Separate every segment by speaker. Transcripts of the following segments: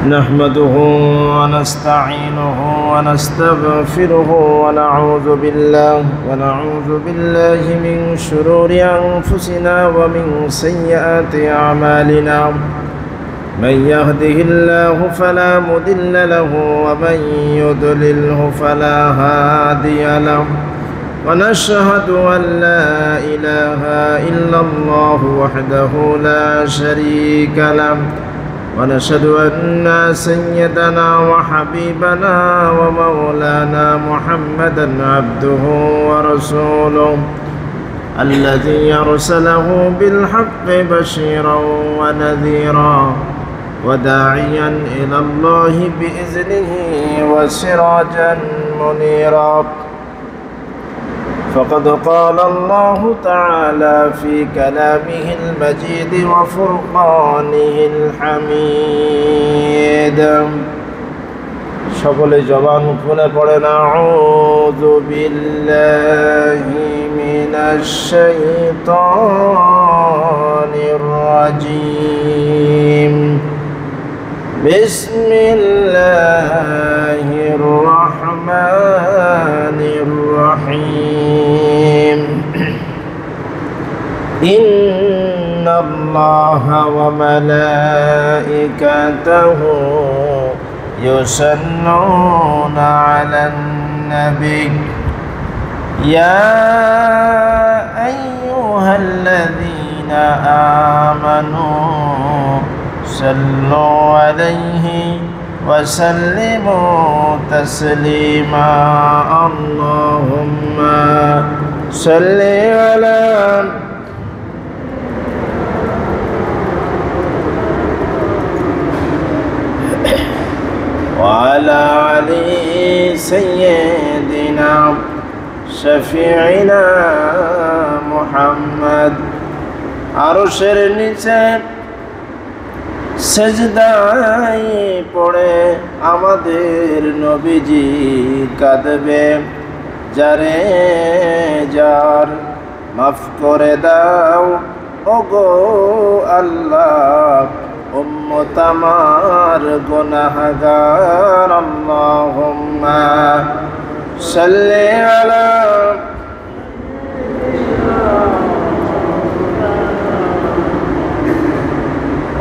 Speaker 1: نحمده ونستعينه ونستغفره ونعوذ بالله من شرور أنفسنا ومن سيئات أعمالنا. من يهده الله فلا مضل له ومن يضلله فلا هادي له. ونشهد أن لا إله إلا الله وحده لا شريك له. ونشهد أن سيدنا وحبيبنا ومولانا محمدا عبده ورسوله الذي أرسله بالحق بشيرا ونذيرا وداعيا إلى الله بإذنه وسراجا منيرا. فقد قال الله تعالى في كلامه المجيد وفرقانه الحميد. সকলে জবান খুলে পড়েন আউযু বিল্লাহি মিনাশ শাইতানির রাজীম। বিসমিল্লাহির রহমানির রহিম। ইন্নাল্লাহা ওয়া মালাইকাতাহু ইউসাল্লুনা আলান নবী ইয়া আইয়ুহাল্লাযীনা আমানু সাল্লু আলাইহি ওয়া সাল্লিমু তাসলিমা। আল্লাহুম্মা সাল্লি আলা وعلى آل سيدنا شفيعنا محمد। আরশের নিচে সেজদায় পড়ে আমাদের নবীজি কাঁদবে, যারে যার মাফ করে দাও ওগো আল্লাহ, উম্মত আমার গুনাহগার। আল্লাহুম্মা সাল্লি আলা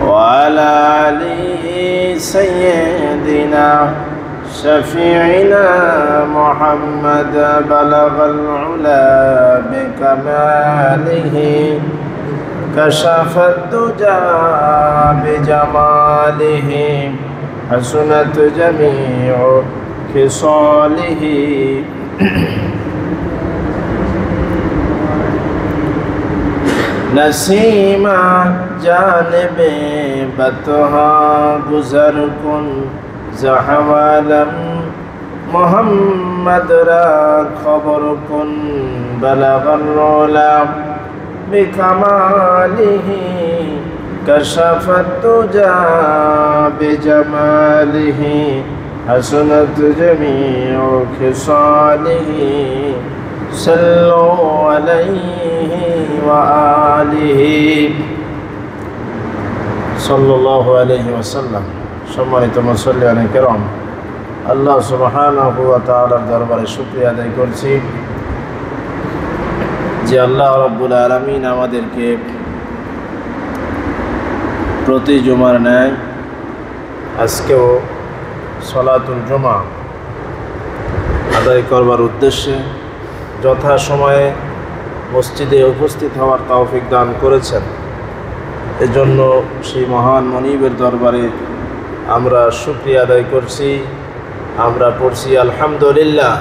Speaker 1: ওয়া আলা আলি সাইয়্যিদিনা শাফিঈনা মুহাম্মাদ বালাগাল উলা বিকামালিহি كشف الدجى بجماله حسنت جميع خصاله. نسیما جانب بطہا گزر کن زحوالم محمد را خبر کن بلغ الرولا بكماله كشف الدجى بجماله حسنت جميع خصاله. صلوا عليه وآله صلى الله عليه وسلم. সম্মানিত মুসল্লিয়ানে কেরাম, আল্লাহ সুবহানাহু ওয়া তাআলার দরবারে শুকরিয়া আদায় করছি যে আল্লাহ রাব্বুল আলামিন আমাদেরকে প্রতি জুমার ন্যায় আজকেও সলাতুল জুমা আদায় করবার উদ্দেশ্যে যথাসময়ে মসজিদে উপস্থিত হওয়ার তৌফিক দান করেছেন। এজন্য সেই মহান মনিবের দরবারে আমরা শুকরিয়া আদায় করছি। আমরা পড়ছি আলহামদুলিল্লাহ।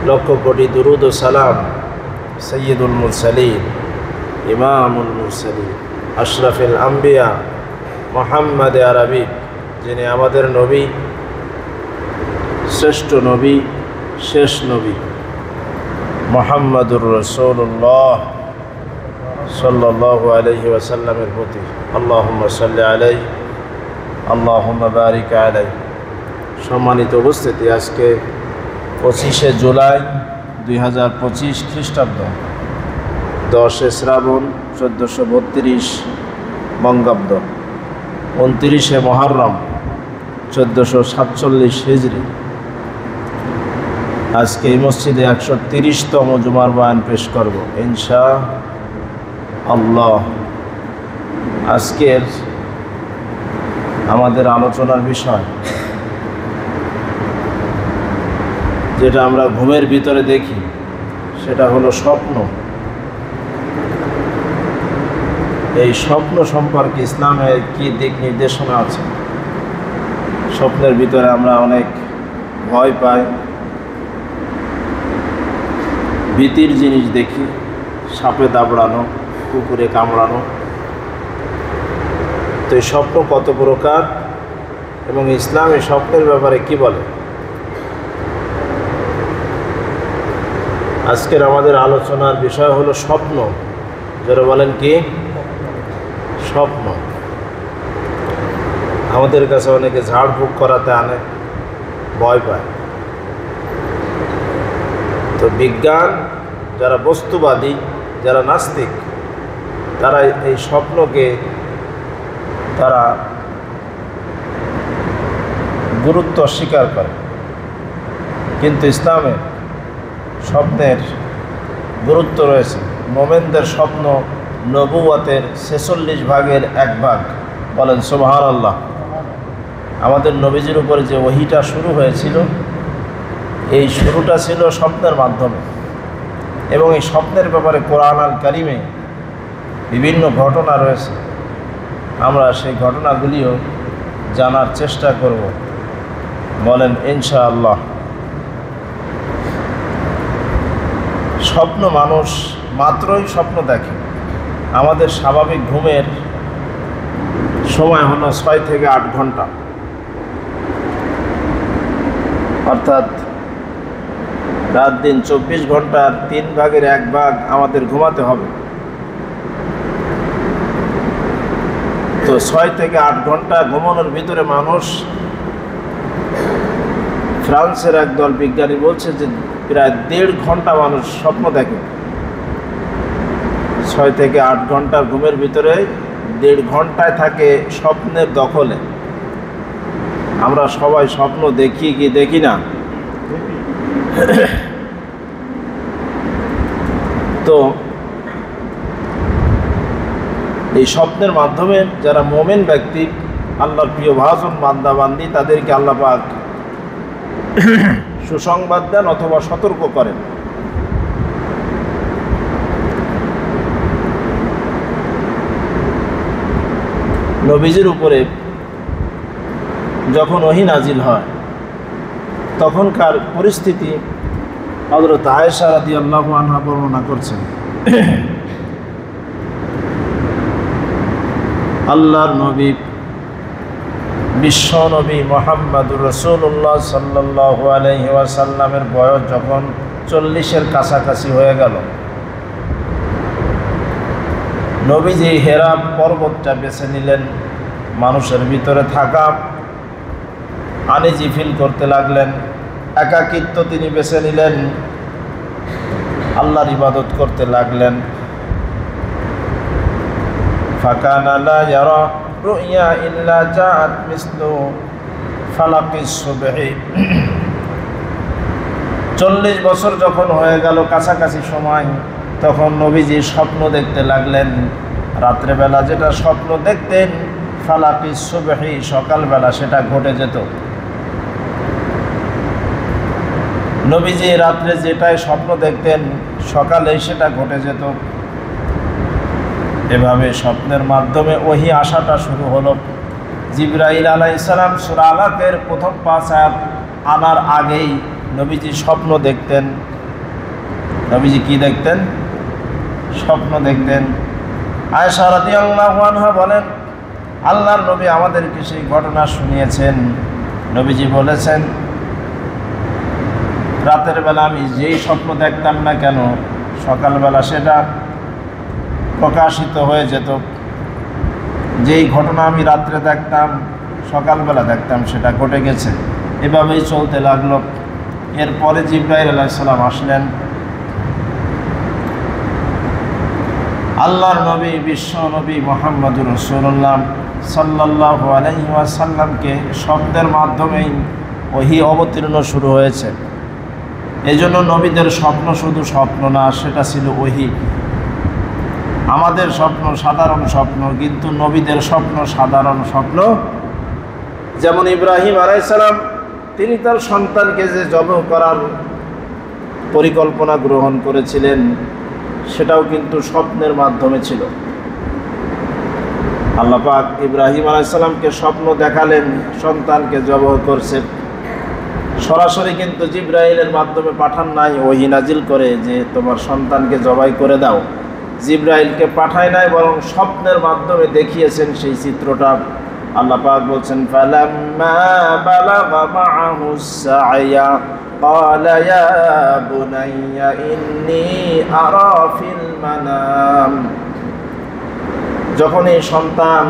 Speaker 1: লক্ষ কোটি দুরুদ ও সালাম সৈয়দুল মুরসালিন, ইমামুল মুরসালিন, আশরাফুল আম্বিয়া মুহাম্মদ আরবি, যিনি আমাদের নবী, শ্রেষ্ঠ নবী, শেষ নবী মুহাম্মদুর রাসূলুল্লাহ সাল্লাল্লাহু আলাইহি ওয়াসাল্লামের প্রতি আল্লাহুম্মা সাল্লি আলাইহি আল্লাহুম্মা বারিক আলাইহি। সম্মানিত উপস্থিতি, আজকে 25শে জুলাই 2025 খ্রিস্টাব্দ, 10 শ্রাবণ 1432 বঙ্গাব্দ। 29শে মুহররম 1447 হিজরি। আজকে এই মসজিদে 130তম জুমার বয়ান পেশ করব ইনশাআল্লাহ। আজকের আমাদের আলোচনার বিষয়, যেটা আমরা ঘুমের ভিতরে দেখি, সেটা হলো স্বপ্ন। এই স্বপ্ন সম্পর্কে ইসলামের কি দিক নির্দেশনা আছে? স্বপ্নের ভিতরে আমরা অনেক ভয় পাই, ভীতির জিনিস দেখি, সাপে দাবড়ানো, কুকুরে কামড়ানো। তো এই স্বপ্ন কত প্রকার এবং ইসলাম এই স্বপ্নের ব্যাপারে কি বলে? আজকের আমাদের আলোচনার বিষয় হলো স্বপ্ন। যারা বলেন কি স্বপ্ন? আমাদের কাছে অনেকে ঝাড়ফুঁক করাতে আনে, ভয় পায়। তো বিজ্ঞান, যারা বস্তুবাদী, যারা নাস্তিক, তারা এই স্বপ্নকে তারা গুরুত্ব অস্বীকার করে। কিন্তু ইসলামে স্বপ্নের গুরুত্ব রয়েছে। মোমেনদের স্বপ্ন নবুয়তের 46 ভাগের 1 ভাগ। বলেন সুবহানাল্লাহ। আমাদের নবীজির উপরে যে ওহীটা শুরু হয়েছিল, এই শুরুটা ছিল স্বপ্নের মাধ্যমে। এবং এই স্বপ্নের ব্যাপারে কোরআন আল কারিমে বিভিন্ন ঘটনা রয়েছে। আমরা সেই ঘটনাগুলিও জানার চেষ্টা করব। বলেন ইনশাআল্লাহ। স্বপ্ন, মানুষ মাত্রই স্বপ্ন দেখে। আমাদের স্বাভাবিক ঘুমের সময় হলো 6 থেকে 8 ঘন্টা, অর্থাৎ রাত দিন 24 ঘন্টার 3 ভাগের 1 ভাগ আমাদের ঘুমাতে হবে। তো 6 থেকে 8 ঘন্টা ঘুমানোর ভিতরে মানুষ, ফ্রান্সের একদল বিজ্ঞানী বলছে যে প্রায় 1.5 ঘন্টা মানুষ স্বপ্ন দেখে। 6 থেকে 8 ঘন্টার ঘুমের ভিতরে 1.5 ঘন্টায় থাকে স্বপ্নের দখলে। আমরা সবাই স্বপ্ন দেখি কি দেখি না? তো এই স্বপ্নের মাধ্যমে যারা মোমেন ব্যক্তি, আল্লাহর প্রিয় ভাজন বান্দা বান্দি, তাদেরকে আল্লাহ পাক সুসংবাদ দেন অথবা সতর্ক করেন। নবীজির উপরে যখন ওহী নাজিল হয়, তখনকার পরিস্থিতি হযরত আয়েশা রাদিয়াল্লাহু আনহা বর্ণনা করছেন। আল্লাহর নবী, বিশ্ব নবী মুহাম্মদুর রাসূলুল্লাহ সাল্লাল্লাহু আলাইহি ওয়াসাল্লামের বয়স যখন 40-এর কাছাকাছি হয়ে গেল, নবীজি হেরা পর্বতটা বেছে নিলেন। মানুষের ভিতরে থাকা আনইজি ফিল করতে লাগলেন। একাকিত্ব তিনি বেছে নিলেন, আল্লাহর ইবাদত করতে লাগলেন। ফাকানা লা ইয়ারা রুইয়া ইল্লা জাআত মিসলু ফালাকিস সুবহি। 40 বছর যখন হয়ে গেল, কাছাকাছি সময়, তখন নবীজি স্বপ্ন দেখতে লাগলেন। রাত্রেবেলা যেটা স্বপ্ন দেখতেন, ফালাকিস সুবহি, সকালবেলা সেটা ঘটে যেত। নবীজি রাত্রে যেটাই স্বপ্ন দেখতেন, সকালে সেটা ঘটে যেত। এভাবে স্বপ্নের মাধ্যমে ওহী আসাটা শুরু হলো। জিবরাইল আলাইহিস সালাম সূরা আলাকের প্রথম 5 আয়াত আনার আগেই নবীজি স্বপ্ন দেখতেন। নবীজি কি দেখতেন? স্বপ্ন দেখতেন। আয়েশা রাদিয়াল্লাহু আনহা বলেন, আল্লাহর নবী আমাদেরকে সেই ঘটনা শুনিয়েছেন। নবীজি বলেছেন, রাতের বেলা আমি যেই স্বপ্ন দেখতাম না কেন, সকালবেলা সেটা প্রকাশিত হয়ে যেত। যেই ঘটনা আমি রাত্রে দেখতাম, সকালবেলা দেখতাম সেটা ঘটে গেছে। এভাবেই চলতে লাগলো। এরপরে জিবরাইল আলাইহিস সালাম আসলেন। আল্লাহর নবী বিশ্ব নবী মুহাম্মদুর রাসূলুল্লাহ সাল্লাল্লাহু আলাইহি ওয়াসাল্লামকে স্বপ্নের মাধ্যমেই ওহী অবতীর্ণ শুরু হয়েছে। এজন্য নবীদের স্বপ্ন শুধু স্বপ্ন না, সেটা ছিল ওহী। আমাদের স্বপ্ন সাধারণ স্বপ্ন, কিন্তু নবীদের স্বপ্ন সাধারণ স্বপ্ন। যেমন ইব্রাহিম আলাইহিস সালাম, তিনি তার সন্তানকে যে জবাহ করার পরিকল্পনা গ্রহণ করেছিলেন, সেটাও কিন্তু স্বপ্নের মাধ্যমে ছিল। আল্লাহ পাক ইব্রাহিম আলাইহিস সালামকে স্বপ্ন দেখালেন, সন্তানকে জবাহ করছেন। সরাসরি কিন্তু জিবরাইলের মাধ্যমে পাঠান নাই ওহী নাজিল করে যে তোমার সন্তানকে জবাই করে দাও। জিবরাইলকে পাঠায় নাই, বরং স্বপ্নের মাধ্যমে দেখিয়েছেন সেই চিত্রটা। আল্লাহ পাক বলছেন, ফালাম্মা বালাগা মাআহুস সা'য়া ক্বালা ইয়া বুনাইয়া ইন্নী আরা ফিল মানাম। যখন এই সন্তান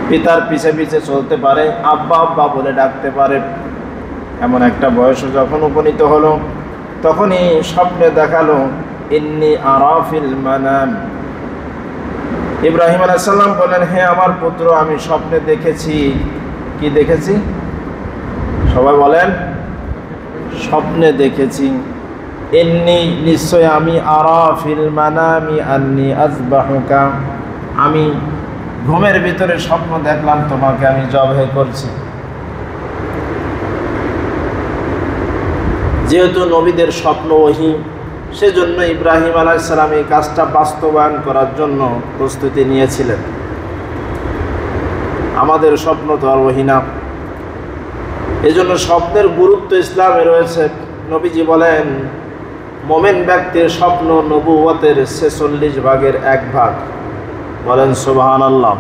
Speaker 1: পিতার পিছে পিছে চলতে পারে, আব্বা আব্বা বলে ডাকতে পারে, এমন একটা বয়সে যখন উপনীত হলো, তখনই স্বপ্নে দেখালো ইন্নী আরা ফিল মানাম। ইব্রাহিম আলাইহিস সালাম বলেন, হে আমার পুত্র, আমি স্বপ্নে দেখেছি। কি দেখেছি? সবাই বলেন, স্বপ্নে দেখেছি। ইন্নী, নিশ্চয় আমি, আরা ফিল মানামি আন্নী আযবাহুকা, আমি ঘুমের ভিতরে স্বপ্ন দেখলাম তোমাকে আমি জবাহ করছি। যেহেতু নবীদের স্বপ্ন ওহী, সেজন্য ইব্রাহিম আলাইহিস সালাম এই কাজটা বাস্তবায়ন করার জন্য প্রস্তুতি নিয়েছিলেন। আমাদের স্বপ্ন তো আর ওহী না। এজন্য স্বপ্নের গুরুত্ব ইসলামে রয়েছে। নবীজি বলেন, মুমিন ব্যক্তির স্বপ্ন নবুয়তের 46 ভাগের 1 ভাগ। বলেন সুবহানাল্লাহ।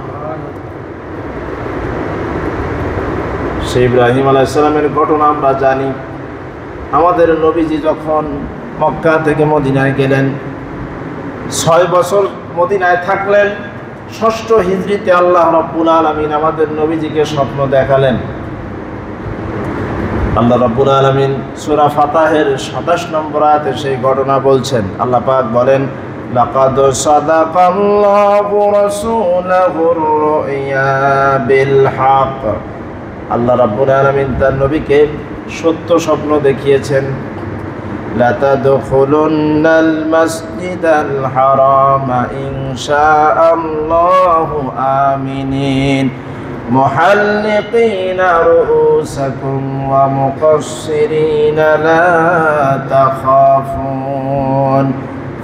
Speaker 1: সেই ইব্রাহিম আলাইহিস সালামের ঘটনা আমরা জানি। আমাদের নবীজি যখন মক্কা থেকে মদিনায় গেলেন, 6 বছর মদিনায় থাকলেন। 6ষ্ঠ হিজরিতে আল্লাহ রাব্বুল আলামিন আমাদের নবীজিকে স্বপ্ন দেখালেন। আল্লাহ রাব্বুল আলামিন সূরা ফাতাহের 27 নম্বর আয়াতে সেই ঘটনা বলছেন। আল্লাহ পাক বলেন, লাকাদ সাদাকাল্লাহু রাসূলাহুর রুয়া বিল হক। আল্লাহ রাব্বুল আলামিন তার নবীকে সত্য স্বপ্ন দেখিয়েছেন। লা তাদখুলুন্নাল মাসজিদাল হারামা ইনশাআল্লাহু আমিনিন মুহাল্লিকিনা রুউসাকুম ওয়া মুকাসসিরিনা লা তাখাফুন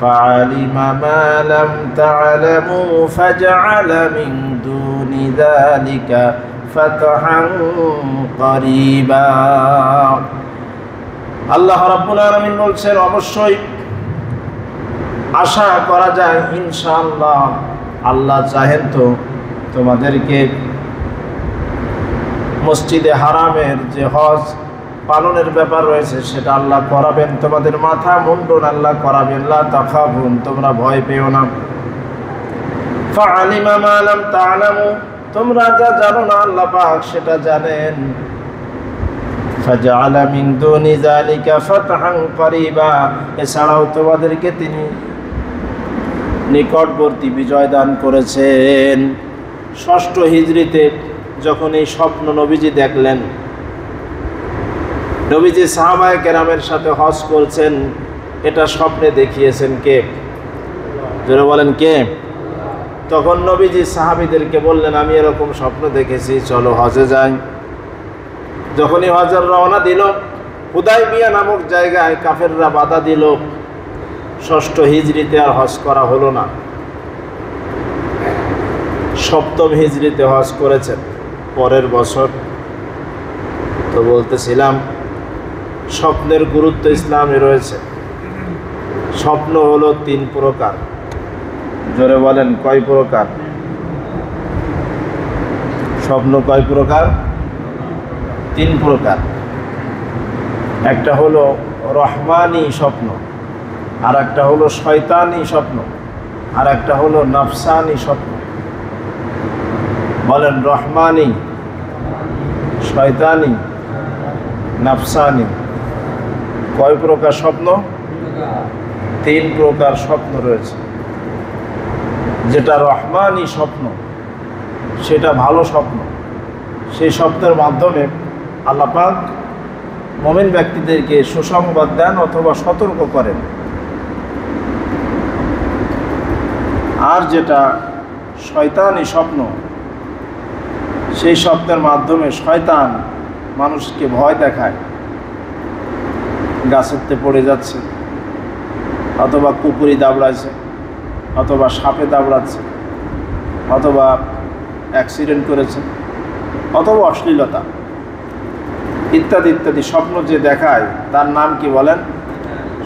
Speaker 1: ফাআলিমা মা লাম তা'লামু ফাজআলা মিন দুনি যালিকা ফাতহান করিবা। আল্লাহ রাব্বুল আলামিন বলছেন, অবশ্যই আশা করা যায় ইনশাআল্লাহ, আল্লাহ চাহেন তো তোমাদেরকে মসজিদে হারামের যে হজ পালনের ব্যাপার রয়েছে সেটা আল্লাহ করাবেন। তোমাদের মাথা মুন্ডন আল্লাহ করাবেন। লা তাখাফুন, তোমরা ভয় পেও না। ফাআলিমা মা লাম তা'লামু, তোমরা যা জানো না আল্লাহ পাক সেটা জানেন। ফাজআলা মিন দুনি যালিকা ফাতহান করিবা, এছাড়াও তোমাদেরকে তিনি নিকটবর্তী বিজয় দান করেছেন। 6ষ্ঠ হিজরিতে যখন এই স্বপ্ন নবীজি দেখলেন, নবীজি সাহাবায়ে কেরামের সাথে হজ করছেন, এটা স্বপ্নে দেখিয়েছেন কে? যারা বলেন কে? তখন নবীজি সাহাবীদেরকে বললেন, আমি এরকম স্বপ্ন দেখেছি, চলো হজে যাই। যখনই হজের রওনা দিল, হুদায়বিয়া নামক জায়গায় কাফেররা বাধা দিল। 6ষ্ঠ হিজরিতে আর হজ করা হলো না। 7ম হিজরিতে হজ করেছেন পরের বছর। তো বলতেছিলাম, স্বপ্নের গুরুত্ব ইসলামে রয়েছে। স্বপ্ন হলো 3 প্রকার। জোরে বলেন, কয় প্রকার? স্বপ্ন কয় প্রকার? 3 প্রকার। একটা হলো রহমানি স্বপ্ন, আর একটা হলো শয়তানি স্বপ্ন, আর একটা হলো নফসানি স্বপ্ন। বলেন, রহমানি, শয়তানি, নফসানি। কয় প্রকার স্বপ্ন? 3 প্রকার স্বপ্ন রয়েছে। যেটা রহমানি স্বপ্ন, সেটা ভালো স্বপ্ন। সেই স্বপ্নের মাধ্যমে আল্লাহ পাক মুমিন ব্যক্তিদেরকে সুসংবাদ দেন অথবা সতর্ক করেন। আর যেটা শয়তানি স্বপ্ন, সেই স্বপ্নের মাধ্যমে শয়তান মানুষকে ভয় দেখায়, গাছেতে পড়ে যাচ্ছে, অথবা কুকুরি দাবড়াচ্ছে, অথবা সাপে দাবড়াচ্ছে, অথবা অ্যাক্সিডেন্ট করেছে, অথবা অশ্লীলতা ইত্যাদি ইত্যাদি স্বপ্ন যে দেখায় তার নাম কি বলেন?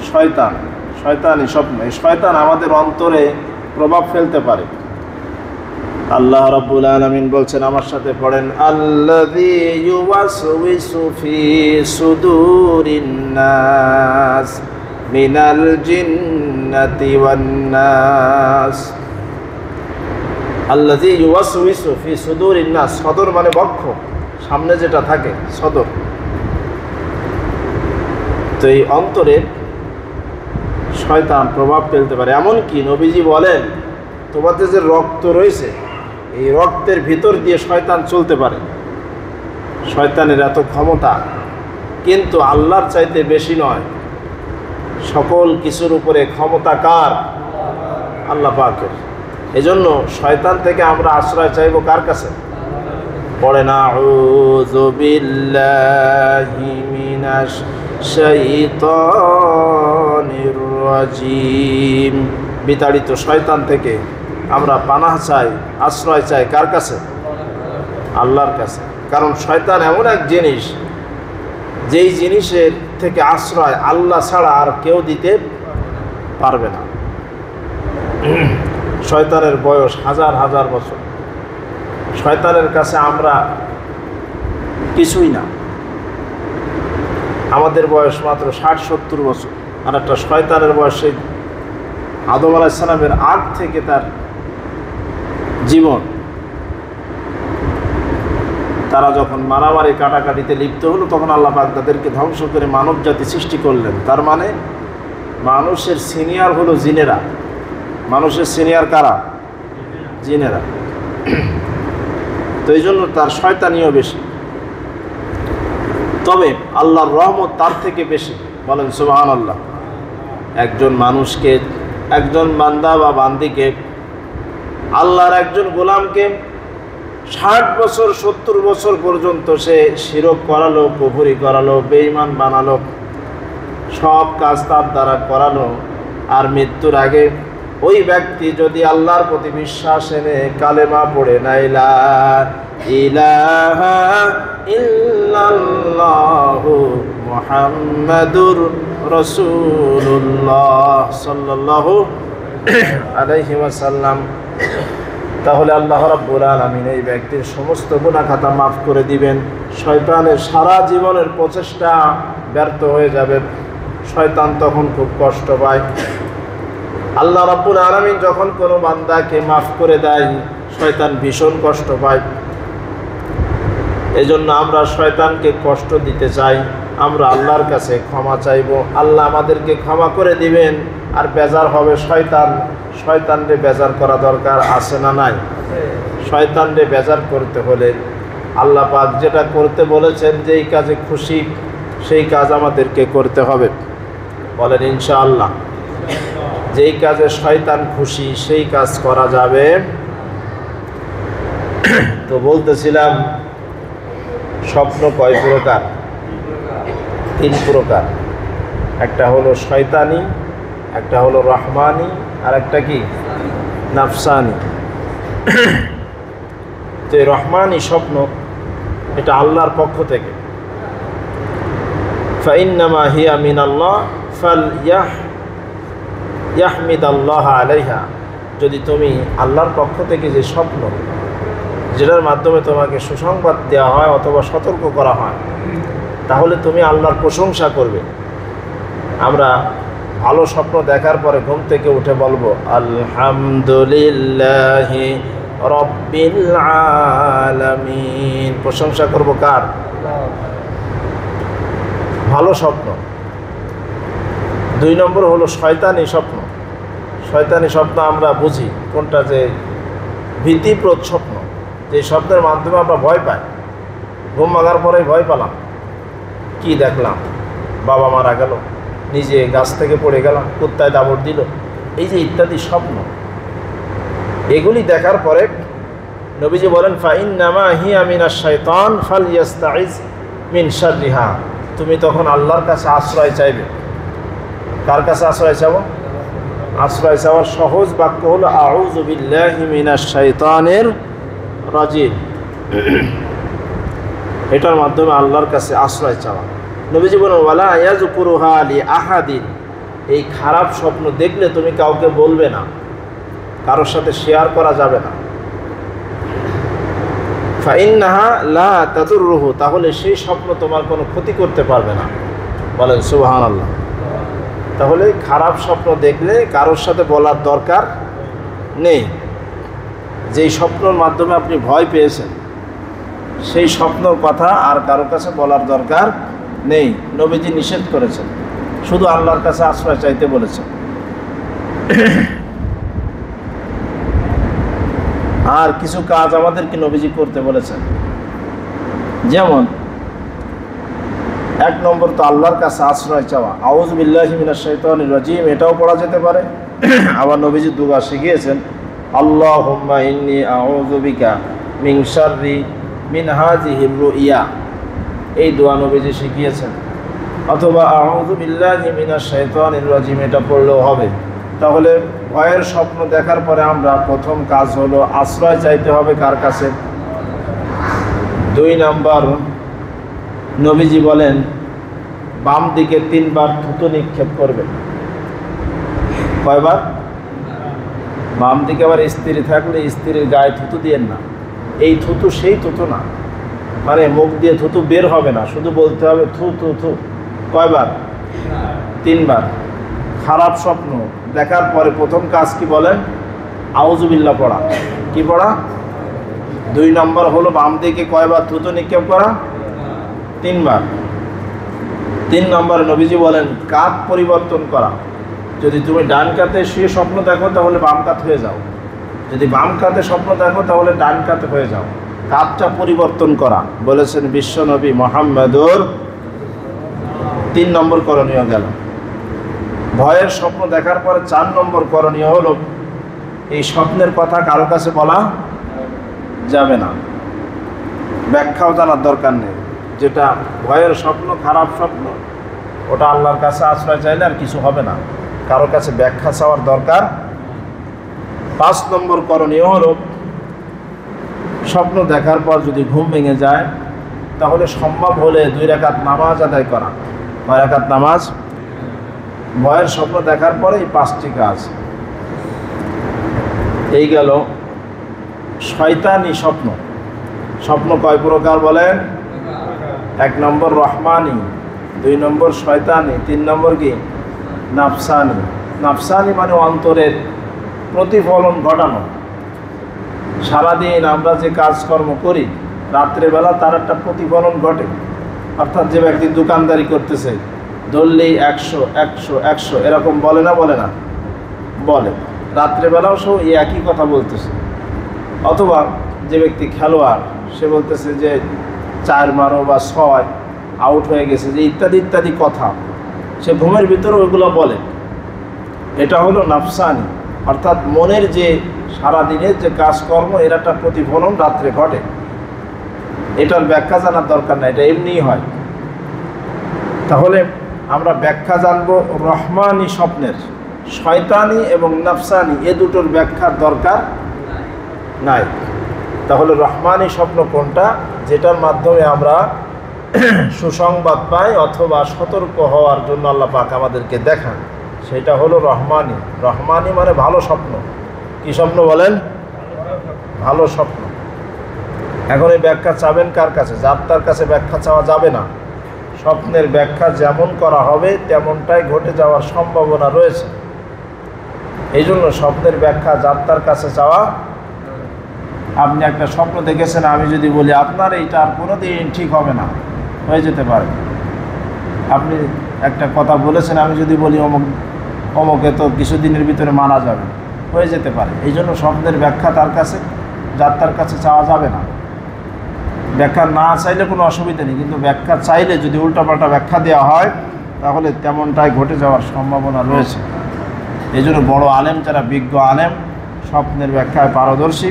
Speaker 1: শয়তান। শয়তানি স্বপ্ন। এই শয়তান আমাদের অন্তরে প্রভাব ফেলতে পারে। আল্লাহ রাব্বুল আলামিন বলছেন, আমার সাথে পড়েন, আল্লাযী ইউওয়াসউইসু ফি সুদুরিন নাস মিনাল জিন্নাতি ওয়ান নাস। আল্লাযী ইউওয়াসউইসু ফি সুদুরিন নাস, সদর মানে বক্ষ, সামনে যেটা থাকে সদর। তো এই অন্তরে শয়তান প্রভাব ফেলতে পারে। এমনকি নবীজি বলেন, তোমাদের যে রক্ত রয়েছে, এই রক্তের ভিতর দিয়ে শয়তান চলতে পারে। শয়তানের এত ক্ষমতা, কিন্তু আল্লাহর চাইতে বেশি নয়। সকল কিছুর উপরে ক্ষমতা কার? আল্লাহ পাকের। এজন্য শয়তান থেকে আমরা আশ্রয় চাইব কার কাছে? পড়েন, আউযু বিল্লাহি মিনাশ শাইতানির রাজিম। বিতাড়িত শয়তান থেকে আমরা পানাহ চাই, আশ্রয় চাই কার কাছে? আল্লাহর কাছে। কারণ শয়তান এমন এক জিনিস, যেই জিনিসের থেকে আশ্রয় আল্লাহ ছাড়া আর কেউ দিতে পারবে না। শয়তানের বয়স হাজার হাজার বছর। শয়তানের কাছে আমরা কিছুই না। আমাদের বয়স মাত্র 60-70 বছর। আর একটা শয়তানের বয়স সেই আদম আলাইহিস সালামের আগ থেকে তার জীবন। তারা যখন মারামারি কাটাকাটিতে লিপ্ত হলো, তখন আল্লাহ পাক তাদেরকে ধ্বংস করে মানব জাতি সৃষ্টি করলেন। তার মানে মানুষের সিনিয়র হলো জিনেরা। মানুষের সিনিয়র কারা? জিনেরা। তো এই জন্য তার শয়তানিও বেশি। তবে আল্লাহর রহমত তার থেকে বেশি। বলেন সুবহানাল্লাহ। একজন মানুষকে, একজন বান্দা বা বান্দিকে, আল্লাহর একজন গোলামকে 60 বছর 70 বছর পর্যন্ত সে শিরক করালো, কুফরি করালো, বেঈমান বানালো, সব কাজ তার দ্বারা করালো, আর মৃত্যুর আগে ওই ব্যক্তি যদি আল্লাহর প্রতি বিশ্বাস এনে কালেমা পড়ে, লা ইলাহা ইল্লাল্লাহু মুহাম্মাদুর রাসূলুল্লাহ সাল্লাল্লাহু আলাইহি ওয়াসাল্লাম, তাহলে আল্লাহ রাব্বুল আলামিন এই ব্যক্তির সমস্ত গুনাহ খাতা মাফ করে দিবেন। শয়তানের সারা জীবনের প্রচেষ্টা ব্যর্থ হয়ে যাবে। শয়তান তখন খুব কষ্ট পায়। আল্লাহ রাব্বুল আলামিন যখন কোনো বান্দাকে মাফ করে দেয়, শয়তান ভীষণ কষ্ট পায়। এজন্য আমরা শয়তানকে কষ্ট দিতে চাই, আমরা আল্লাহর কাছে ক্ষমা চাইব। আল্লাহ আমাদেরকে ক্ষমা করে দিবেন। আর বেজার হবে শয়তান। শয়তানরে বেজার করা দরকার আছে না নাই? শয়তানরে বেজার করতে হলে আল্লাহ পাক যেটা করতে বলেছেন, যেই কাজে খুশি সেই কাজ আমাদেরকে করতে হবে। বলেন ইনশাআল্লাহ। যেই কাজে শয়তান খুশি সেই কাজ করা যাবে। তো বলতেছিলাম, স্বপ্ন কয় প্রকার? 3 প্রকার। একটা হলো শয়তানি, একটা হলো রহমানি, আর একটা কি? নাফসানি। তো এই রহমানি স্বপ্ন, এটা আল্লাহর পক্ষ থেকে। ফাইন্নামা হিয়া মিনাল্লাহ ফালইয়াহমিদাল্লাহ আলাইহা। যদি তুমি আল্লাহর পক্ষ থেকে যে স্বপ্ন, যেটার মাধ্যমে তোমাকে সুসংবাদ দেওয়া হয় অথবা সতর্ক করা হয়, তাহলে তুমি আল্লাহর প্রশংসা করবে। আমরা ভালো স্বপ্ন দেখার পরে ঘুম থেকে উঠে বলবো, আলহামদুলিল্লাহি রাব্বিল আলামিন। প্রশংসা করব কার? ভালো স্বপ্ন। 2 নম্বর হলো শয়তানি স্বপ্ন। শয়তানি স্বপ্ন আমরা বুঝি কোনটা যে ভীতিপ্রদ স্বপ্ন, যে স্বপ্নের মাধ্যমে আমরা ভয় পাই। ঘুম ভাঙার পরেই ভয় পেলাম, কি দেখলাম, বাবা মারা গেল, নিজে গাছ থেকে পড়ে গেলাম, কুত্তায় দাবড় দিল, এই যে ইত্যাদি স্বপ্ন, এগুলি দেখার পরে নবীজি বলেন ফাইন্নামা হিয়া মিনাশ শাইতান ফালইয়াস্তাইজ মিন শাররিহা। তুমি তখন আল্লাহর কাছে আশ্রয় চাইবে। কার কাছে আশ্রয় চাবো? আশ্রয় চাওয়ার সহজ বাক্য হলো আউযু বিল্লাহি মিনাশ শাইতানির রাজিম। এটার মাধ্যমে আল্লাহর কাছে আশ্রয় চাওয়া। নবীজি বলেন ওয়ালা ইয়াযকুরুহা লি আহাদিন। এই খারাপ স্বপ্ন দেখলে তুমি কাউকে বলবে না, কারোর সাথে শেয়ার করা যাবে না। ফাইন্নাহা লা তাদুররুহু, তাহলে সেই স্বপ্ন তোমার কোনো ক্ষতি করতে পারবে না। বলেন সুবহানাল্লাহ। তাহলে খারাপ স্বপ্ন দেখলে কারোর সাথে বলার দরকার নেই। যেই স্বপ্নের মাধ্যমে আপনি ভয় পেয়েছেন সেই স্বপ্নের কথা আর কারোর কাছে বলার দরকার নেই। নবীজি নিষেধ করেছেন, শুধু আল্লাহর কাছে আশ্রয় চাইতে বলেছেন। আর কিছু কাজ আমাদেরকে নবীজি করতে বলেছেন, যেমন 1 নম্বর তো আল্লাহর কাছে আশ্রয় চাওয়া, আউযু বিল্লাহি মিনাশ শাইতানির রাজিম, এটাও পড়া যেতে পারে। আবার নবীজি দুআ শিখিয়েছেন আল্লাহুম্মা ইন্নী আউযু বিকা মিন শাররি মিন হাযিহির রুইয়া, এই দোয়া নবীজি শিখিয়েছেন। অথবা আউযু বিল্লাহি মিনাশ শাইতানির রাজিম, এটা পড়লেও হবে। তাহলে ভয়ের স্বপ্ন দেখার পরে আমরা প্রথম কাজ হলো আশ্রয় চাইতে হবে কার কাছে? 2 নম্বর নবীজি বলেন বাম দিকে 3 বার থুতু নিক্ষেপ করবে। কয়বার? বাম দিকে। আবার স্ত্রী থাকলে স্ত্রীর গায়ে থুতু দিয়েন না। এই থুতু সেই থুতু না, মানে মুখ দিয়ে থুতু বের হবে না, শুধু বলতে হবে থু থু থু। কয়বার? 3 বার। খারাপ স্বপ্ন দেখার পরে প্রথম কাজ কি বলেন? আউযু বিল্লাহ পড়া। কি পড়া? 2 নম্বর হলো বাম দিকে কয়বার থুতু নিক্ষেপ করা? 3 বার। 3 নম্বরে নবীজি বলেন কাত পরিবর্তন করা। যদি তুমি ডান কাতে শুয়ে স্বপ্ন দেখো তাহলে বাম কাত হয়ে যাও, যদি বাম কাতে স্বপ্ন দেখো তাহলে ডান কাতে হয়ে যাও। কাতটা পরিবর্তন করা বলেছেন বিশ্বনবী মুহাম্মদুর। 3 নম্বর করণীয় গেল। ভয়ের স্বপ্ন দেখার পরে 4 নম্বর করণীয় হলো এই স্বপ্নের কথা কারো কাছে বলা যাবে না, ব্যাখ্যাও জানার দরকার নেই। যেটা ভয়ের স্বপ্ন, খারাপ স্বপ্ন, ওটা আল্লাহর কাছে আশ্রয় চাইলে আর কিছু হবে না, কারোর কাছে ব্যাখ্যা চাওয়ার দরকার। 5 নম্বর করণীয় হলো স্বপ্ন দেখার পর যদি ঘুম ভেঙে যায় তাহলে সম্ভব হলে 2 রাকাত নামাজ আদায় করা। 2 রাকাত নামাজ। ভয়ের স্বপ্ন দেখার পরে এই 5টি কাজ। এই গেল শয়তানি স্বপ্ন। স্বপ্ন কয় প্রকার বলেন? 1 নম্বর রহমানি, 2 নম্বর শয়তানি, 3 নম্বর কি? নাফসানি। নাফসানি মানে অন্তরের প্রতিফলন ঘটানো। সারাদিন আমরা যে কাজকর্ম করি রাত্রেবেলা তার একটা প্রতিফলন ঘটে। অর্থাৎ যে ব্যক্তি দোকানদারি করতেছে ধরলেই 100 100 100 এরকম বলে না? বলে না? বলে। রাত্রেবেলাও সব এই একই কথা বলতেছে। অথবা যে ব্যক্তি খেলোয়াড় সে বলতেছে যে 4 মারো বা 6 আউট হয়ে গেছে, যে ইত্যাদি ইত্যাদি কথা সে ঘুমের ভিতরে ওইগুলো বলে। এটা হলো নাফসানি, অর্থাৎ মনের যে সারাদিনের যে কাজকর্ম এর একটা প্রতিফলন রাত্রে ঘটে। এটার ব্যাখ্যা জানার দরকার নাই, এটা এমনিই হয়। তাহলে আমরা ব্যাখ্যা জানবো রহমানি স্বপ্নের। শয়তানি এবং নাফসানি এ দুটোর ব্যাখ্যার দরকার নাই। তাহলে রহমানি স্বপ্ন কোনটা? যেটার মাধ্যমে আমরা সুসংবাদ পাই অথবা সতর্ক হওয়ার জন্য আল্লাহ পাক আমাদেরকে দেখান, সেটা হলো রহমানি। রহমানি মানে ভালো স্বপ্ন। কি স্বপ্ন বলেন? ভালো স্বপ্ন। এখন এই ব্যাখ্যা চাবেন কার কাছে? যার তার কাছে ব্যাখ্যা চাওয়া যাবে না। স্বপ্নের ব্যাখ্যা যেমন করা হবে তেমনটাই ঘটে যাওয়ার সম্ভাবনা রয়েছে। এই জন্য স্বপ্নের ব্যাখ্যা যার তার কাছে চাওয়া। আপনি একটা স্বপ্ন দেখেছেন, আমি যদি বলি আপনার এইটা আর কোনোদিন ঠিক হবে না, হয়ে যেতে পারে। আপনি একটা কথা বলেছেন, আমি যদি বলি অমুক অমুকে তো কিছুদিনের ভিতরে মারা যাবে, হয়ে যেতে পারে। এই জন্য স্বপ্নের ব্যাখ্যা তার কাছে তার কাছে চাওয়া যাবে না। ব্যাখ্যা না চাইলে কোনো অসুবিধা নেই, কিন্তু ব্যাখ্যা চাইলে যদি উল্টাপাল্টা ব্যাখ্যা দেওয়া হয় তাহলে তেমনটাই ঘটে যাওয়ার সম্ভাবনা রয়েছে। এই জন্য বড় আলেম, যারা বিজ্ঞ আলেম, স্বপ্নের ব্যাখ্যায় পারদর্শী,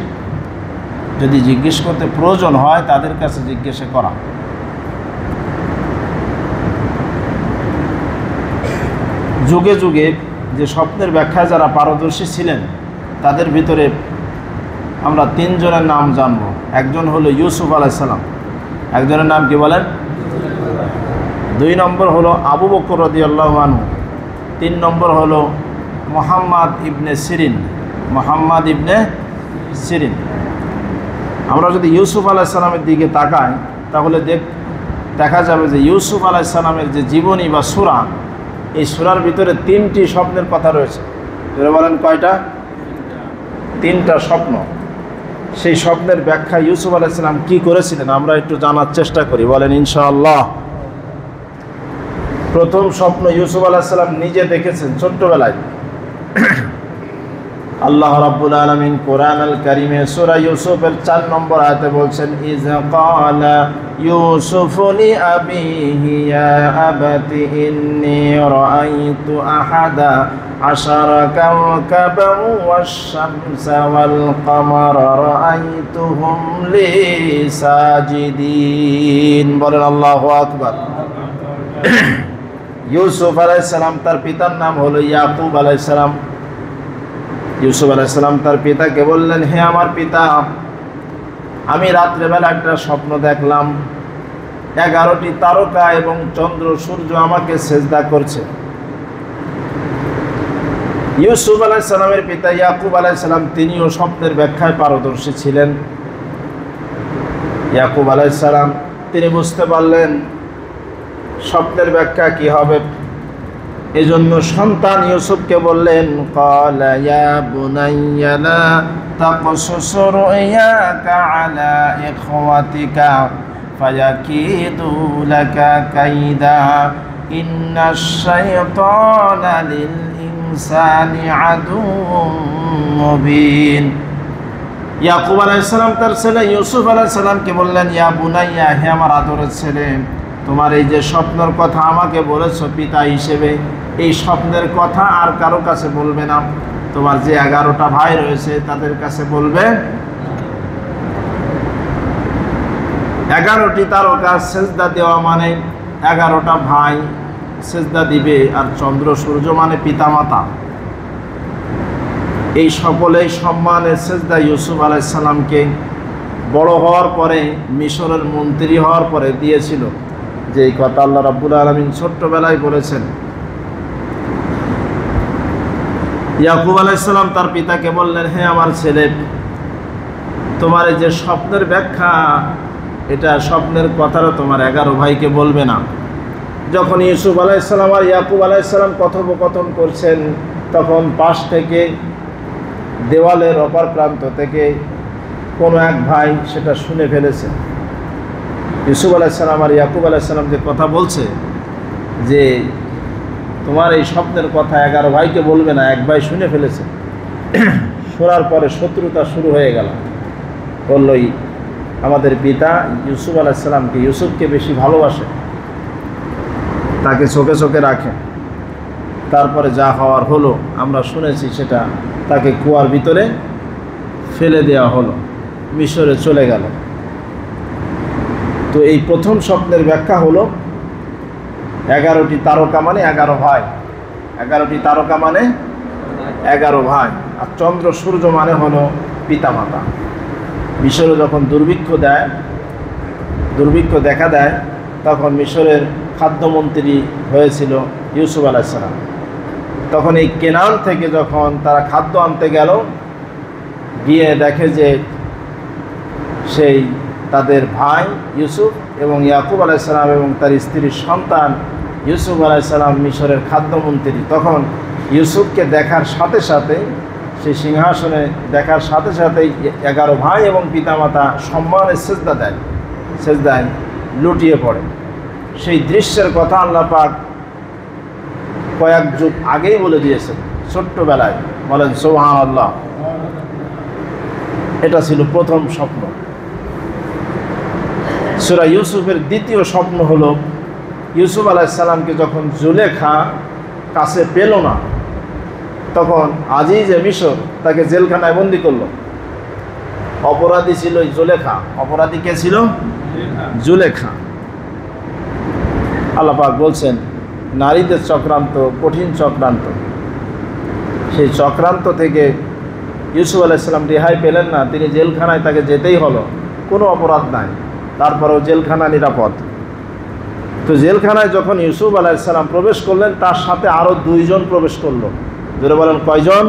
Speaker 1: যদি জিজ্ঞেস করতে প্রয়োজন হয় তাদের কাছে জিজ্ঞেস করা। যুগে যুগে যে স্বপ্নের ব্যাখ্যায় যারা পারদর্শী ছিলেন তাদের ভিতরে আমরা তিনজনের নাম জানব। একজন হলো ইউসুফ আলাইহিস সালাম, একজনের নাম কি বলেন? 2 নম্বর হলো আবু বকর রাদিয়াল্লাহু আনহু, 3 নম্বর হলো মুহাম্মদ ইবনে সিরিন, মুহাম্মদ ইবনে সিরিন। আমরা যদি ইউসুফ আলাইহিস সালামের দিকে তাকাই তাহলে দেখা যাবে যে ইউসুফ আলাইহিস সালামের যে জীবনী বা সূরা, এই সূরার ভিতরে 3টি স্বপ্নের কথা রয়েছে। যারা বলেন কয়টা? 3টা স্বপ্ন। সেই স্বপ্নের ব্যাখ্যা ইউসুফ আলাইহিস সালাম কি করেছিলেন আমরা একটু জানার চেষ্টা করি, বলেন ইনশাআল্লাহ। প্রথম স্বপ্ন ইউসুফ আলাইহিস সালাম নিজে দেখেছেন ছোট্টবেলায়। আল্লাহ রাব্বুল আলামিন কোরআন আল কারীমে সূরা ইউসুফের 4 নম্বর আয়াতে বলছেন, ইয ক্বালা ইউসুফ লি আবিহি ইয়া আবাতি ইন্নী রাআইতু আহাদা আশারা কাওকাবান ওয়াশ-শামসা ওয়াল কামারা রাআইতুহুম লি সাজিদিন। বলেন আল্লাহু আকবার। ইউসুফ আলাইহিস সালাম, তার পিতার নাম হলো ইয়াকুব আলাইহিস সালাম। ইউসুফ আলাইহিস সালাম তার পিতাকে বললেন, হে আমার পিতা, আমি রাত্রেবেলা একটা স্বপ্ন দেখলাম, 11টি তারকা এবং চন্দ্র সূর্য আমাকে সেজদা করছে। ইউসুফ আলাইহিস সালামের পিতা ইয়াকুব আলাইহিস সালাম তিনিও স্বপ্নের ব্যাখ্যায় পারদর্শী ছিলেন। ইয়াকুব আলাইহিস সালাম তিনি বুঝতে পারলেন স্বপ্নের ব্যাখ্যা কি হবে। এজন্য সন্তান ইউসুফকে বললেন, ক্বালা ইয়া বুনাইয়া লা তাকসুস রুয়াকা আলা ইখওয়াতিকা ফায়াকিদু লাকা কাইদা ইন্নাশ শাইতানা লিল ইনসানি আদুউম মুবিন। ইয়াকুব আলাইহিস সালাম তার ছেলে ইউসুফ আলাইহিস সালামকে বললেন, ইয়া বুনাইয়া, হে আমার আদরের ছেলে, তোমার এই যে স্বপ্নের কথা আমাকে বলেছো পিতা হিসেবে, এই স্বপ্নের কথা আর কারো কাছে বলবে না। তোমার যে 11টা ভাই রয়েছে তাদের কাছে বলবে। 11টি তারকা সেজদা দেওয়া মানে 11টা ভাই সেজদা দিবে, আর চন্দ্র সূর্য মানে পিতামাতা। এই সকলেই সম্মানের সেজদা ইউসুফ আলাইহিস সালামকে বড় হওয়ার পরে, মিশরের মন্ত্রী হওয়ার পরে দিয়েছিল। যে এই কথা আল্লাহ রাব্বুল আলামিন ছোট্টবেলায় বলেছেন। ইয়াকুব আলাইহিস সালাম তার পিতাকে বললেন, হে আমার ছেলে, তোমার এই যে স্বপ্নের ব্যাখ্যা, এটা স্বপ্নের কথাটা তোমার 11 ভাইকে বলবে না। যখন ইউসুফ আলাইহিস সালাম আর ইয়াকুব আলাইহিস সালাম কথোপকথন করছেন, তখন পাশ থেকে দেওয়ালের অপর প্রান্ত থেকে কোনো এক ভাই সেটা শুনে ফেলেছে। ইউসুফ আলাইহিস সালাম আর ইয়াকুব আলাইহিস সালাম যে কথা বলছে যে তোমার এই স্বপ্নের কথা 11 ভাইকে বলবে না, এক ভাই শুনে ফেলেছে। শোনার পরে শত্রুতা শুরু হয়ে গেল। বললই আমাদের পিতা ইউসুফ আলাইহিস সালামকে, ইউসুফকে বেশি ভালোবাসে, তাকে চোখে চোখে রাখে। তারপরে যা হওয়ার হলো আমরা শুনেছি, সেটা তাকে কুয়ার ভিতরে ফেলে দেওয়া হলো, মিশরে চলে গেল। তো এই প্রথম স্বপ্নের ব্যাখ্যা হলো 11টি তারকা মানে 11 ভাই, 11টি তারকা মানে 11 ভাই, আর চন্দ্র সূর্য মানে হলো পিতামাতা। মিশরে যখন দুর্ভিক্ষ দেখা দেয়, তখন মিশরের খাদ্যমন্ত্রী হয়েছিল ইউসুফ আলাইহিস সালাম। তখন এই কেনান থেকে যখন তারা খাদ্য আনতে গেল, গিয়ে দেখে যে সেই তাদের ভাই ইউসুফ এবং ইয়াকুব আলাইহিস সালাম এবং তার স্ত্রীর সন্তান ইউসুফ আলাইহিস সালাম মিশরের খাদ্যমন্ত্রী। তখন ইউসুফকে দেখার সাথে সাথে, সেই সিংহাসনে দেখার সাথে সাথেই 11 ভাই এবং পিতামাতা সম্মানের সেজদায় লুটিয়ে পড়ে। সেই দৃশ্যের কথা আল্লাহ পাক কয়েক যুগ আগেই বলে দিয়েছেন ছোট্টবেলায়। বলেন সুবহানাল্লাহ। এটা ছিল প্রথম স্বপ্ন। সূরা ইউসুফের দ্বিতীয় স্বপ্ন হলো ইউসুফ আলাইহিস সালামকে যখন জুলেখা কাছে পেল না, তখন আজিজে মিশর তাকে জেলখানায় বন্দি করলো। অপরাধী ছিল জুলেখা। অপরাধী কে ছিল? জুলেখা। আল্লাহ পাক বলছেন নারীদের চক্রান্ত কঠিন চক্রান্ত। সেই চক্রান্ত থেকে ইউসুফ আলাইহিস সালাম রেহাই পেলেন না, তিনি জেলখানায় তাকে যেতেই হলো। কোনো অপরাধ নাই, তারপরেও জেলখানা নিরাপদ। তো জেলখানায় যখন ইউসুফ আলাইহিস সালাম প্রবেশ করলেন, তার সাথে আরও দুইজন প্রবেশ করলো। ধরে বলেন কয়জন?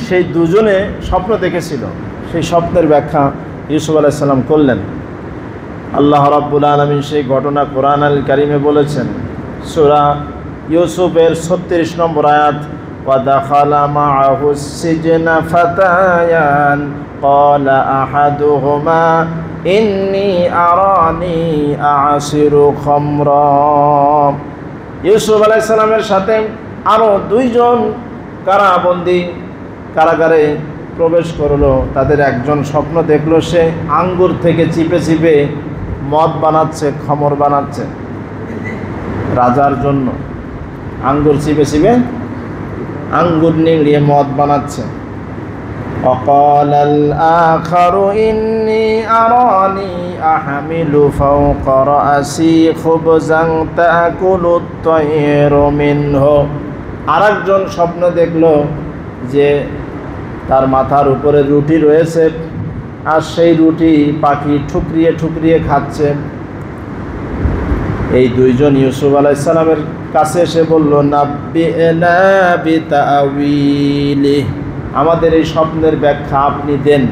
Speaker 1: সেই দুজনে স্বপ্ন দেখেছিল। সেই স্বপ্নের ব্যাখ্যা ইউসুফ আলাইহিস সালাম করলেন। আল্লাহ রাব্বুল আলামিন সেই ঘটনা কোরআন আল কারিমে বলেছেন। সূরা ইউসুফের 36 নম্বর আয়াত, ওয়া দাখালা মাআহুস সিজনা ফাতায়ান ক্বালা আহাদুহুমা ইন্নী আরানি আ'সিরু খামরা। ইউসুফ আলাইহিস সালামের সাথে আরও দুইজন কারাবন্দী কারাগারে প্রবেশ করলো। তাদের একজন স্বপ্ন দেখলো সে আঙ্গুর থেকে চিপে চিপে মদ বানাচ্ছে, খমর বানাচ্ছে রাজার জন্য। আঙ্গুর চিপে চিপে আঙ্গুর নিংড়িয়ে মদ বানাচ্ছে। وقال الآخر إني أراني أحمل فوق رأسي خبزا تأكل الطير منه। আরেকজন স্বপ্ন দেখলো যে তার মাথার উপরে রুটি রয়েছে, আর সেই রুটি পাখি ঠুকরিয়ে ঠুকরিয়ে খাচ্ছে। এই দুইজন ইউসুফ আলাইহিস সালামের কাছে এসে বলল, নাব্বিনা বিতাউইলি, আমাদের এই স্বপ্নের ব্যাখ্যা আপনি দেন।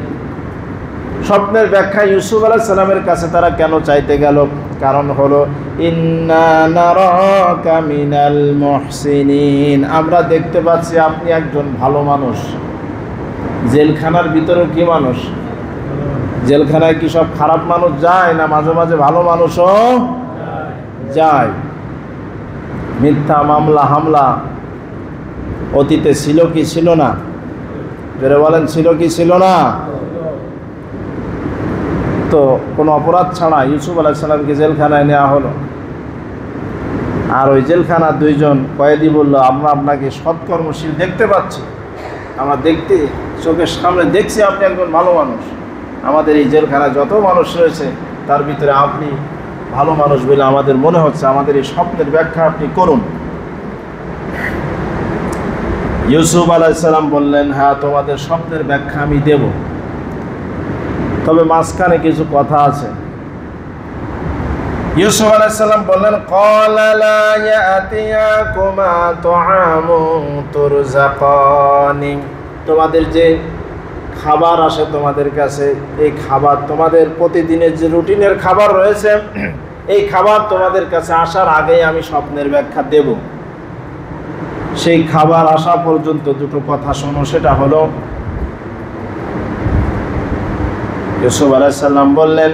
Speaker 1: স্বপ্নের ব্যাখ্যা ইউসুফ আলাইহিস সালামের কাছে তারা কেন চাইতে গেল? কারণ হলো ইন্না নারাকা মিনাল মুহসিনিন, আমরা দেখতে পাচ্ছি আপনি একজন ভালো মানুষ। জেলখানার ভিতরেও কি মানুষ? জেলখানায় কি সব খারাপ মানুষ যায় না মাঝে মাঝে ভালো মানুষও যায়? মিথ্যা মামলা হামলা অতীতে ছিল কি ছিল না? বেরে বলেন ছিল কি ছিল না? তো কোনো অপরাধ ছাড়া ইউসুফ আলাইহিস সালামকে জেলখানায় নেওয়া হলো। আর ওই জেলখানার দুইজন কয়েদি বলল, আমরা আপনাকে সৎকর্মশীল দেখতে পাচ্ছি, আমরা দেখতে চোখের সামনে দেখছি আপনি একজন ভালো মানুষ। আমাদের এই জেলখানায় যত মানুষ রয়েছে তার ভিতরে আপনি ভালো মানুষ বলে আমাদের মনে হচ্ছে, আমাদের এই স্বপ্নের ব্যাখ্যা আপনি করুন। ইউসুফ আলাইহিস সালাম বললেন, হ্যাঁ তোমাদের স্বপ্নের ব্যাখ্যা আমি দেব, তবে মাঝখানে কিছু কথা আছে। ইউসুফ আলাইহিস সালাম বললেন, ক্বালা লা ইয়াতিয়াকুমা তুআমুন তুরযাকানি, তোমাদের যে খাবার আসে তোমাদের কাছে, এই খাবার তোমাদের প্রতিদিনের যে রুটিনের খাবার রয়েছে, এই খাবার তোমাদের কাছে আসার আগেই আমি স্বপ্নের ব্যাখ্যা দেব। সেই খাবার আসা পর্যন্ত দুটো কথা শোনো। সেটা হলো, ইউসুফ আলাইহিস সালাম বললেন,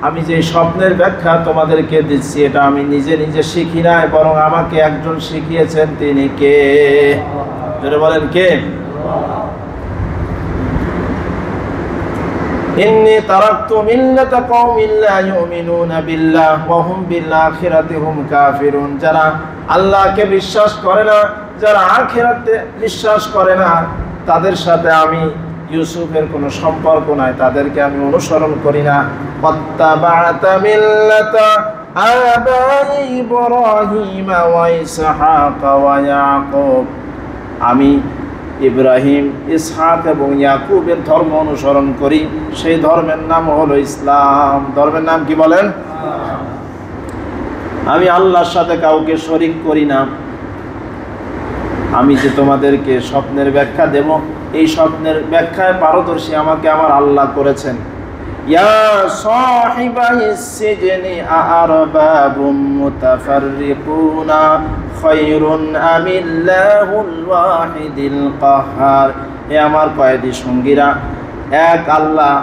Speaker 1: আমি যে স্বপ্নের ব্যাখ্যা তোমাদেরকে দিচ্ছি এটা আমি নিজে নিজে শিখি নাই, বরং আমাকে একজন শিখিয়েছেন। তিনি কে? জোরে বলেন কে? ইন্নী তারাকতু মিল্লাতা কওমিন লা ইউমিনুনা বিল্লাহ ওয়া হুম বিল আখিরাতি হুম কাফিরুন। যারা আল্লাহকে বিশ্বাস করে না, যারা আখিরাতে বিশ্বাস করে না, তাদের সাথে আমি ইউসুফের কোনো সম্পর্ক নাই, তাদেরকে আমি অনুসরণ করি না। ওয়াত্তাবা'তা মিল্লাতা আবাই ইব্রাহিম ওয়া ইসহাক ওয়া ইয়াকুব, আমি ইব্রাহিম, ইসহাক এবং ইয়াকুবের ধর্ম অনুসরণ করি। সেই ধর্মের নাম হলো ইসলাম। ধর্মের নাম কি বলেন? আমি আল্লাহর সাথে কাউকে শরীক করি না। আমি যে তোমাদেরকে স্বপ্নের ব্যাখ্যা দেব, এই স্বপ্নের ব্যাখ্যায় পারদর্শী আমাকে আমার আল্লাহ করেছেন। ইয়া সাহিবাইস সিজনি আরবাবুম মুতাফাররিকুনা খায়রুন আমিল্লাহুল ওয়াহিদিল কাহ্হার। হে আমার কয়েদি সঙ্গীরা, এক আল্লাহ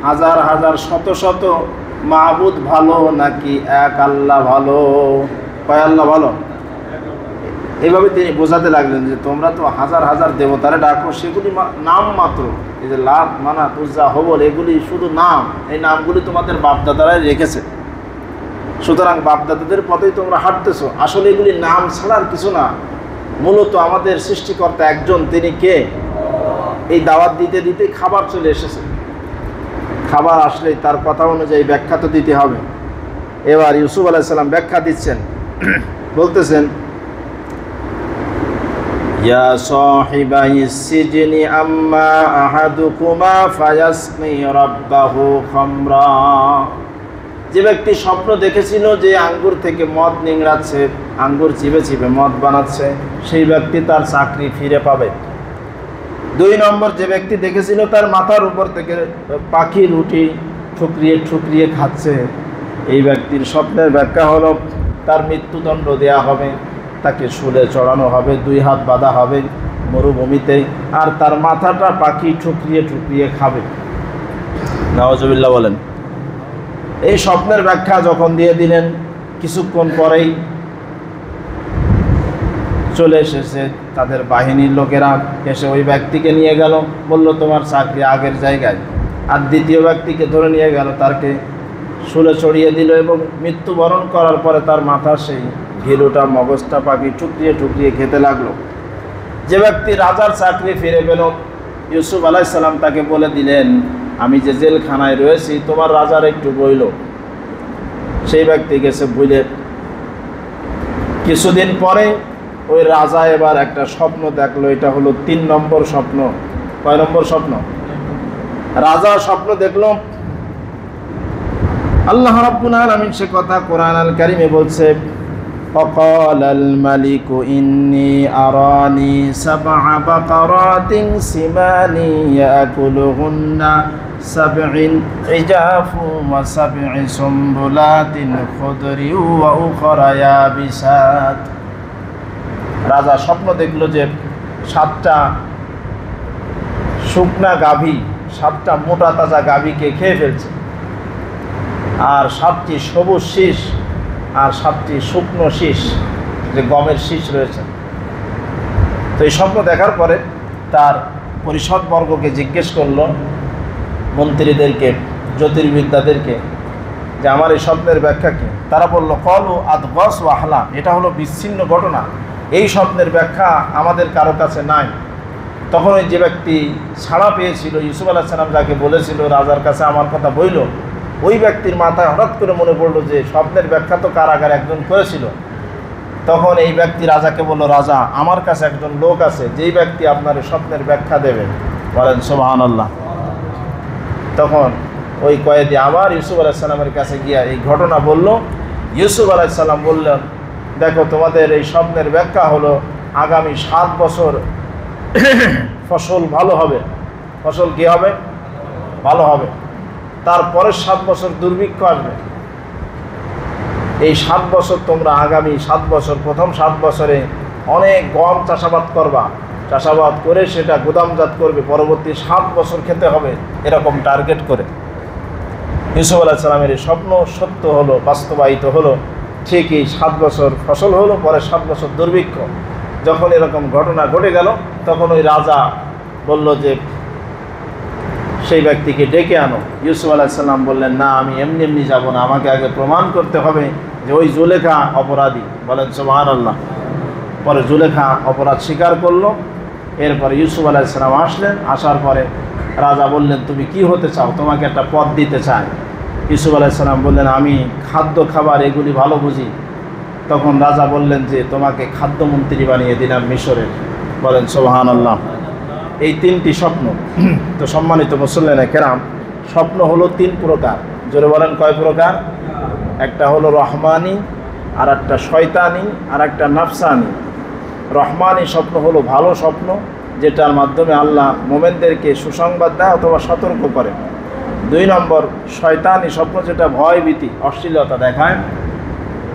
Speaker 1: হাজার হাজার শত শত মাবুদ ভালো নাকি এক আল্লাহ ভালো? কয় আল্লাহ ভালো? এইভাবে তিনি বোঝাতে লাগলেন যে তোমরা তো হাজার হাজার দেবতারে ডাকো, সেগুলি নাম মাত্র। এই যে লাত, মানাত, উজ্জা, হবল, এগুলি শুধু নাম। এই নামগুলি তোমাদের বাপদাদারাই রেখেছে, সুতরাং বাপদাদাদের পথেই তোমরা হাঁটতেছো। আসলে এগুলি নাম ছাড়ার কিছু না, মূলত আমাদের সৃষ্টিকর্তা একজন। তিনি কে? এই দাওয়াত দিতে দিতে খাবার চলে এসেছে। খাবার আসলেই তার কথা অনুযায়ী ব্যাখ্যা তো দিতে হবে। এবার ইউসুফ আলাইহিস সালাম ব্যাখ্যা দিচ্ছেন, বলতেছেন, ইয়া সাহিবাইস সিজনি আম্মা আহাদুকুমা ফায়াসমি রাব্বাহু খামরা। যে ব্যক্তি স্বপ্ন দেখেছিল যে আঙ্গুর থেকে মদ নিংড়াচ্ছে, আঙ্গুর চিবে চিবে মদ বানাচ্ছে, সেই ব্যক্তি তার চাকরি ফিরে পাবে। 2 নম্বর, যে ব্যক্তি দেখেছিল তার মাথার উপর থেকে পাখি রুটি ঠুকরিয়ে ঠুকরিয়ে খাচ্ছে, এই ব্যক্তির স্বপ্নের ব্যাখ্যা হলো তার মৃত্যুদণ্ড দেয়া হবে, তাকে শুলে চড়ানো হবে, 2 হাত বাঁধা হবে মরুভূমিতে, আর তার মাথাটা পাখি ঠুকরিয়ে ঠুকরিয়ে খাবে। নাউজুবিল্লাহ বলেন। এই স্বপ্নের ব্যাখ্যা যখন দিয়ে দিলেন, কিছুক্ষণ পরেই চলে এসেছে তাদের বাহিনীর লোকেরা, এসে ওই ব্যক্তিকে নিয়ে গেল, বলল তোমার চাকরি আগের জায়গায়। আর দ্বিতীয় ব্যক্তিকে ধরে নিয়ে গেল, তাকে শুলে চড়িয়ে দিল এবং মৃত্যুবরণ করার পরে তার মাথা সেই ঘিলুটা, মগজটা পাখি টুকরিয়ে টুকরিয়ে খেতে লাগলো। যে ব্যক্তি রাজার চাকরি ফিরে পেল, ইউসুফ আলাইহিস সালাম তাকে বলে দিলেন, আমি যে জেলখানায় রয়েছি তোমার রাজার একটু বইল। সেই ব্যক্তি গেছে বুঝলে। কিছুদিন পরে ওই রাজা এবার একটা স্বপ্ন দেখলো, এটা হলো 3 নম্বর স্বপ্ন। কয় নম্বর স্বপ্ন? রাজা স্বপ্ন দেখলো, আল্লাহ রাব্বুল আলামিন সে কথা কোরআন আল কারীমে বলছে, فقال الملك إني أراني 7 بقرات سمان يأكلهن 7 عجاف و7 سنبلات خضر وأخر يابسات। রাজা স্বপ্ন দেখলো যে 7টা শুকনা গাভী, 7টা মোটা তাজা গাভীকে খেয়ে ফেলছে, আর 7টি সবুজ শীষ আর 7টি শুকনো শীষ, যে গমের শীষ রয়েছে। তো এই স্বপ্ন দেখার পরে তার পরিষদবর্গকে জিজ্ঞেস করলো, মন্ত্রীদেরকে, জ্যোতির্বিদ্যাদেরকে, যে আমার এই স্বপ্নের ব্যাখ্যা কী? তারা বলল, কলু আদগস ওয়াহলা, এটা হলো বিচ্ছিন্ন ঘটনা, এই স্বপ্নের ব্যাখ্যা আমাদের কারো কাছে নাই। তখন ওই যে ব্যক্তি ছাড়া পেয়েছিল, ইউসুফ আলাইহিস সালাম যাকে বলেছিল রাজার কাছে আমার কথা বইল, ওই ব্যক্তির মাথায় হঠাৎ করে মনে পড়লো যে স্বপ্নের ব্যাখ্যা তো কারাগারে একজন করেছিল। তখন এই ব্যক্তি রাজাকে বলল, রাজা আমার কাছে একজন লোক আছে, যেই ব্যক্তি আপনার স্বপ্নের ব্যাখ্যা দেবে। বলেন সুবহানাল্লাহ। তখন ওই কয়েদি আবার ইউসুফ আলাইহিস সালামের কাছে গিয়া এই ঘটনা বলল। ইউসুফ আলাইহিস সালাম বললেন, দেখো তোমাদের এই স্বপ্নের ব্যাখ্যা হলো আগামী 7 বছর ফসল ভালো হবে। ফসল কী হবে? ভালো হবে। তারপরের 7 বছর দুর্ভিক্ষ আসবে। এই 7 বছর তোমরা, আগামী 7 বছর, প্রথম 7 বছরে অনেক গম চাষাবাদ করবা, চাষাবাদ করে সেটা গুদামজাত করবে, পরবর্তী 7 বছর খেতে হবে, এরকম টার্গেট করে। ইউসুফ আলাইহিস সালামের এই স্বপ্ন সত্য হলো, বাস্তবায়িত হলো। ঠিকই 7 বছর ফসল হলো, পরে 7 বছর দুর্ভিক্ষ। যখন এরকম ঘটনা ঘটে গেল, তখন ওই রাজা বলল যে সেই ব্যক্তিকে ডেকে আনো। ইউসুফ আলাইহিস সালাম বললেন, না, আমি এমনি এমনি যাব না, আমাকে আগে প্রমাণ করতে হবে যে ওই জুলেখা অপরাধী। বলেন সুবহানাল্লাহ। পরে জুলেখা অপরাধ স্বীকার করলো। এরপরে ইউসুফ আলাইহিস সালাম আসলেন। আসার পরে রাজা বললেন, তুমি কি হতে চাও? তোমাকে একটা পদ দিতে চাই। ইউসুফ আলাইহিস সালাম বললেন, আমি খাদ্য খাবার এগুলি ভালো বুঝি। তখন রাজা বললেন যে তোমাকে খাদ্যমন্ত্রী বানিয়ে দিলাম মিশরের। বলেন সুবহানাল্লাহ। এই 3টি স্বপ্ন। তো সম্মানিত মুসল্লিনে কেরাম, স্বপ্ন হলো 3 প্রকার। জোরে বলেন কয় প্রকার? একটা হলো রহমানি, আর একটা শয়তানি, আর একটা নাফসানি। রহমানি স্বপ্ন হলো ভালো স্বপ্ন, যেটার মাধ্যমে আল্লাহ মোমেনদেরকে সুসংবাদ দেয় অথবা সতর্ক করে। 2 নম্বর শয়তানি স্বপ্ন, যেটা ভয় ভীতি অশ্লীলতা দেখায়।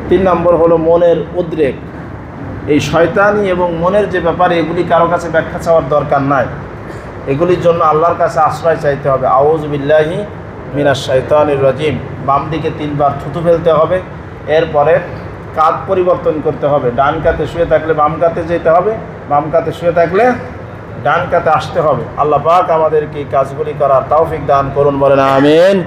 Speaker 1: 3 নম্বর হলো মনের উদ্রেক। এই শয়তানি এবং মনের যে ব্যাপারে, এগুলি কারো কাছে ব্যাখ্যা চাওয়ার দরকার নাই। এগুলির জন্য আল্লাহর কাছে আশ্রয় চাইতে হবে। আউযু বিল্লাহি মিনাশ শাইতানির রাজিম। বাম দিকে 3 বার থুতু ফেলতে হবে। এরপরে কাঁধ পরিবর্তন করতে হবে। ডান কাতে শুয়ে থাকলে বাম কাতে যেতে হবে, বাম কাতে শুয়ে থাকলে ডান কাতে আসতে হবে। আল্লাহ পাক আমাদেরকে এই কাজগুলি করার তৌফিক দান করুন, বলেন আমিন।